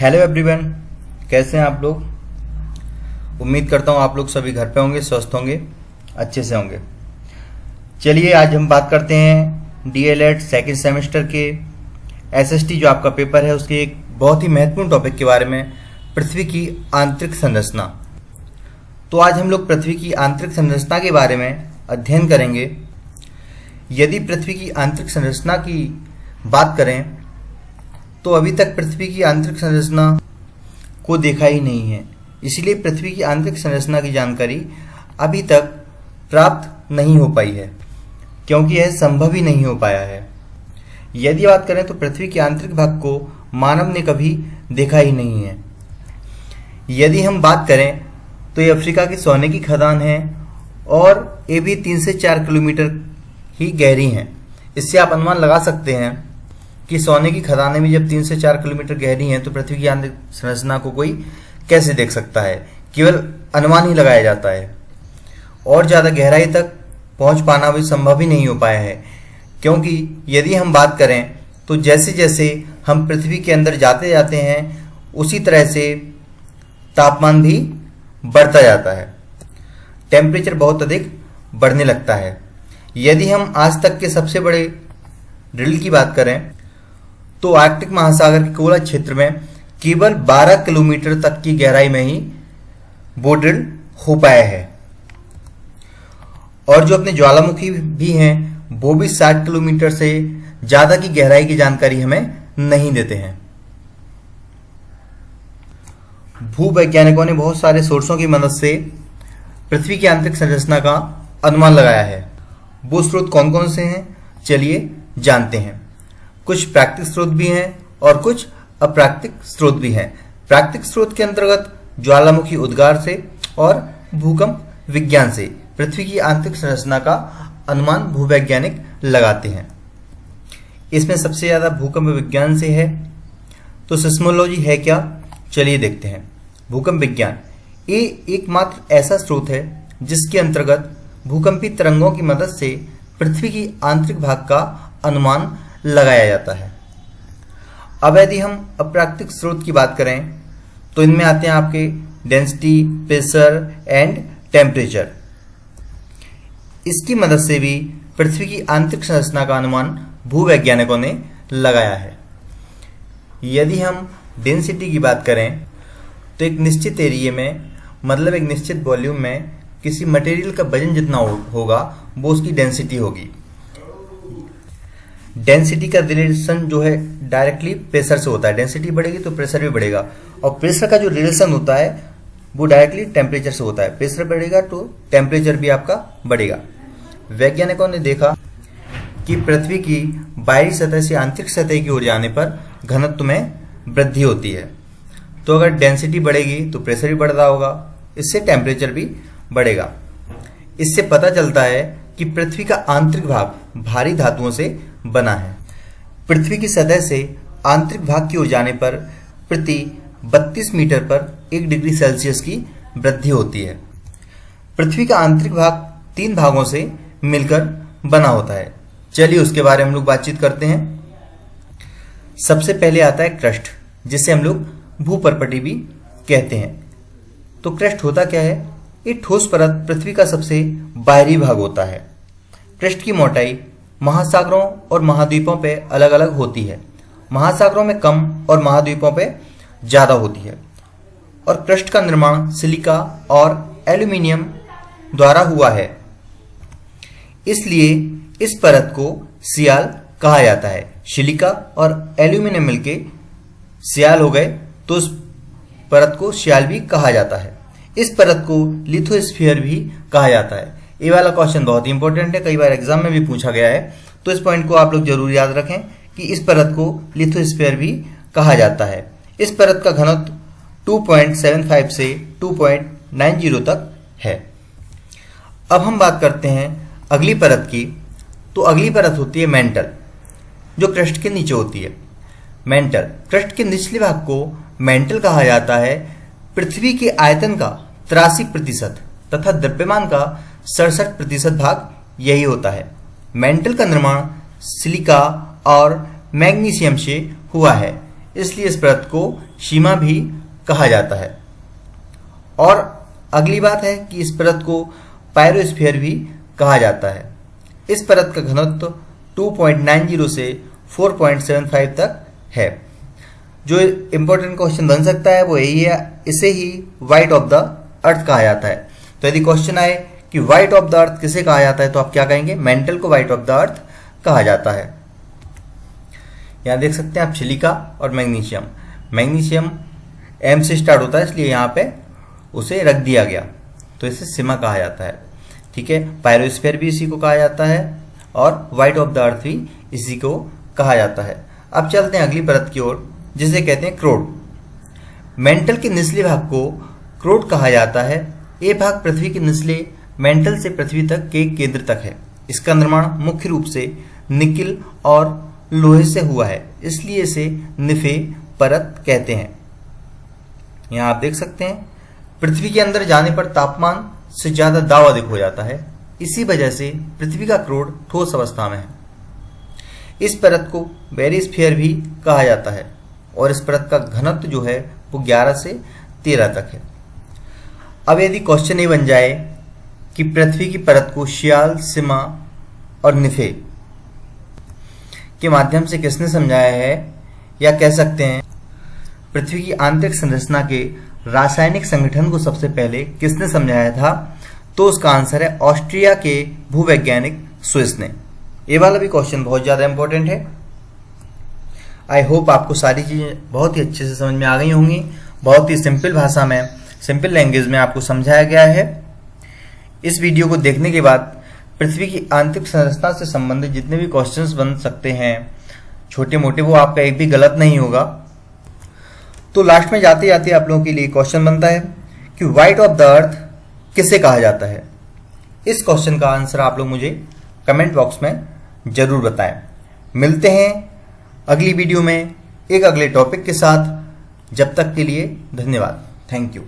Hello everyone, कैसे हैं आप लोग। उम्मीद करता हूं आप लोग सभी घर पे होंगे, स्वस्थ होंगे, अच्छे से होंगे। चलिए आज हम बात करते हैं डीएलएड सेकंड सेमेस्टर के एसएसटी जो आपका पेपर है उसके एक बहुत ही महत्वपूर्ण टॉपिक के बारे में, पृथ्वी की आंतरिक संरचना। तो आज हम लोग पृथ्वी की आंतरिक संरचना के बारे में अध्ययन करेंगे। यदि पृथ्वी की आंतरिक संरचना की बात करें तो अभी तक पृथ्वी की आंतरिक संरचना को देखा ही नहीं है, इसलिए पृथ्वी की आंतरिक संरचना की जानकारी अभी तक प्राप्त नहीं हो पाई है, क्योंकि यह संभव ही नहीं हो पाया है। यदि बात करें तो पृथ्वी के आंतरिक भाग को मानव ने कभी देखा ही नहीं है। यदि हम बात करें तो ये अफ्रीका की सोने की खदान है और ये भी 3 से 4 किलोमीटर ही गहरी हैं। इससे आप अनुमान लगा सकते हैं कि सोने की खदानें भी जब 3 से 4 किलोमीटर गहरी हैं तो पृथ्वी की आंतरिक संरचना को कोई कैसे देख सकता है। केवल अनुमान ही लगाया जाता है और ज़्यादा गहराई तक पहुंच पाना भी संभव ही नहीं हो पाया है, क्योंकि यदि हम बात करें तो जैसे जैसे हम पृथ्वी के अंदर जाते जाते हैं उसी तरह से तापमान भी बढ़ता जाता है, टेम्परेचर बहुत अधिक बढ़ने लगता है। यदि हम आज तक के सबसे बड़े ड्रिल की बात करें तो आर्कटिक महासागर के कोला क्षेत्र में केवल 12 किलोमीटर तक की गहराई में ही वो ड्रिल हो पाया है, और जो अपने ज्वालामुखी भी हैं वो भी 60 किलोमीटर से ज़्यादा की गहराई की जानकारी हमें नहीं देते हैं। भूवैज्ञानिकों ने बहुत सारे सोर्सों की मदद से पृथ्वी की आंतरिक संरचना का अनुमान लगाया है। वो स्रोत कौन कौन से हैं, चलिए जानते हैं। कुछ प्राकृतिक स्रोत भी हैं और कुछ अप्राकृतिक स्रोत भी हैं। प्राकृतिक स्रोत के अंतर्गत ज्वालामुखी उद्गार से और भूकंप विज्ञान से पृथ्वी की आंतरिक संरचना का अनुमान भूवैज्ञानिक लगाते हैं। इसमें सबसे ज़्यादा भूकंप विज्ञान से है। तो सिस्मोलॉजी है क्या, चलिए देखते हैं। भूकंप विज्ञान ये एकमात्र ऐसा स्रोत है जिसके अंतर्गत भूकंपी तरंगों की मदद से पृथ्वी की आंतरिक भाग का अनुमान लगाया जाता है। अब यदि हम अप्राकृतिक स्रोत की बात करें तो इनमें आते हैं आपके डेंसिटी, प्रेशर एंड टेम्परेचर। इसकी मदद से भी पृथ्वी की आंतरिक संरचना का अनुमान भूवैज्ञानिकों ने लगाया है। यदि हम डेंसिटी की बात करें तो एक निश्चित एरिया में, मतलब एक निश्चित वॉल्यूम में किसी मटेरियल का वजन जितना होगा वो उसकी डेंसिटी होगी। डेंसिटी का रिलेशन जो है डायरेक्टली प्रेशर से होता है। डेंसिटी बढ़ेगी तो प्रेशर भी बढ़ेगा, और प्रेशर का जो रिलेशन होता है वो डायरेक्टली टेम्परेचर से होता है। प्रेशर बढ़ेगा तो टेम्परेचर भी आपका बढ़ेगा। वैज्ञानिकों ने देखा कि पृथ्वी की बाहरी सतह से आंतरिक सतह की ओर जाने पर घनत्व में वृद्धि होती है। तो अगर डेंसिटी बढ़ेगी तो प्रेशर भी बढ़ रहा होगा, इससे टेम्परेचर भी बढ़ेगा। इससे पता चलता है कि पृथ्वी का आंतरिक भाग भारी धातुओं से बना है। पृथ्वी की सतह से आंतरिक भाग की ओर जाने पर प्रति 32 मीटर पर 1 डिग्री सेल्सियस की वृद्धि होती है। पृथ्वी का आंतरिक भाग 3 भागों से मिलकर बना होता है। चलिए उसके बारे में हम लोग बातचीत करते हैं। सबसे पहले आता है क्रस्ट, जिसे हम लोग भूपर्पटी भी कहते हैं। तो क्रस्ट होता क्या है? ये ठोस परत पृथ्वी का सबसे बाहरी भाग होता है। क्रस्ट की मोटाई महासागरों और महाद्वीपों पे अलग अलग होती है। महासागरों में कम और महाद्वीपों पे ज़्यादा होती है। और क्रस्ट का निर्माण सिलिका और एल्यूमिनियम द्वारा हुआ है, इसलिए इस परत को सियाल कहा जाता है। सिलिका और एल्यूमिनियम मिलके सियाल हो गए तो उस परत को सियाल भी कहा जाता है। इस परत को लिथोस्फीयर भी कहा जाता है। ये वाला क्वेश्चन बहुत ही इंपॉर्टेंट है, कई बार एग्जाम में भी पूछा गया है, तो इस पॉइंट को आप लोग जरूर याद रखें कि इस परत को लिथोस्फीयर भी कहा जाता है। इस परत का घनत्व 2.75 से 2.90 तक है। अब हम बात करते हैं अगली परत की। तो अगली परत होती है मेंटल, जो क्रस्ट के नीचे होती है। मेंटल क्रस्ट के निचले भाग को मेंटल कहा जाता है। पृथ्वी के आयतन का 83% तथा द्रव्यमान का 67% भाग यही होता है। मेंटल का निर्माण सिलिका और मैग्नीशियम से हुआ है। इसलिए इस परत को सीमा भी कहा जाता है। और अगली बात है कि इस परत को पायरोस्फीयर भी कहा जाता है। इस परत का घनत्व 2.90 से 4.75 तक है। जो इंपॉर्टेंट क्वेश्चन बन सकता है वो यही है, इसे ही व्हाइट ऑफ द अर्थ कहा जाता है। तो यदि क्वेश्चन आए कि व्हाइट ऑफ द अर्थ किसे कहा जाता है, तो आप क्या कहेंगे, मेंटल को व्हाइट ऑफ द अर्थ कहा जाता है। यहां देख सकते हैं आप सिलिका और मैग्नीशियम। मैग्नीशियम एम से स्टार्ट होता है, इसलिए यहां पे उसे रख दिया गया, तो इसे सिमा कहा जाता है। ठीक है, पायरोस्फीयर भी इसी को कहा जाता है और व्हाइट ऑफ द अर्थ भी इसी को कहा जाता है। अब चलते हैं अगली परत की ओर, जिसे कहते हैं क्रोड। मेंटल के निचले भाग को क्रोड कहा जाता है। ये भाग पृथ्वी के निचले मेंटल से पृथ्वी तक के केंद्र तक है। इसका निर्माण मुख्य रूप से निकिल और लोहे से हुआ है, इसलिए इसे निफे परत कहते हैं। यहां आप देख सकते हैं पृथ्वी के अंदर जाने पर तापमान से ज्यादा दाब अधिक हो जाता है, इसी वजह से पृथ्वी का क्रोड ठोस अवस्था में है। इस परत को बेरिस्फीयर भी कहा जाता है और इस परत का घनत्व जो है वो 11 से 13 तक है। अब यदि क्वेश्चन ये बन जाए कि पृथ्वी की परत को शियाल, सिमा और निफे के माध्यम से किसने समझाया है, या कह सकते हैं पृथ्वी की आंतरिक संरचना के रासायनिक संगठन को सबसे पहले किसने समझाया था, तो उसका आंसर है ऑस्ट्रिया के भूवैज्ञानिक स्विस ने। ये वाला भी क्वेश्चन बहुत ज्यादा इंपॉर्टेंट है। आई होप आपको सारी चीजें बहुत ही अच्छे से समझ में आ गई होंगी। बहुत ही सिंपल भाषा में, सिंपल लैंग्वेज में आपको समझाया गया है। इस वीडियो को देखने के बाद पृथ्वी की आंतरिक संरचना से संबंधित जितने भी क्वेश्चंस बन सकते हैं छोटे मोटे, वो आपका एक भी गलत नहीं होगा। तो लास्ट में जाते जाते आप लोगों के लिए क्वेश्चन बनता है कि व्हाइट ऑफ द अर्थ किसे कहा जाता है। इस क्वेश्चन का आंसर आप लोग मुझे कमेंट बॉक्स में जरूर बताएं। मिलते हैं अगली वीडियो में एक अगले टॉपिक के साथ। जब तक के लिए धन्यवाद। Thank you.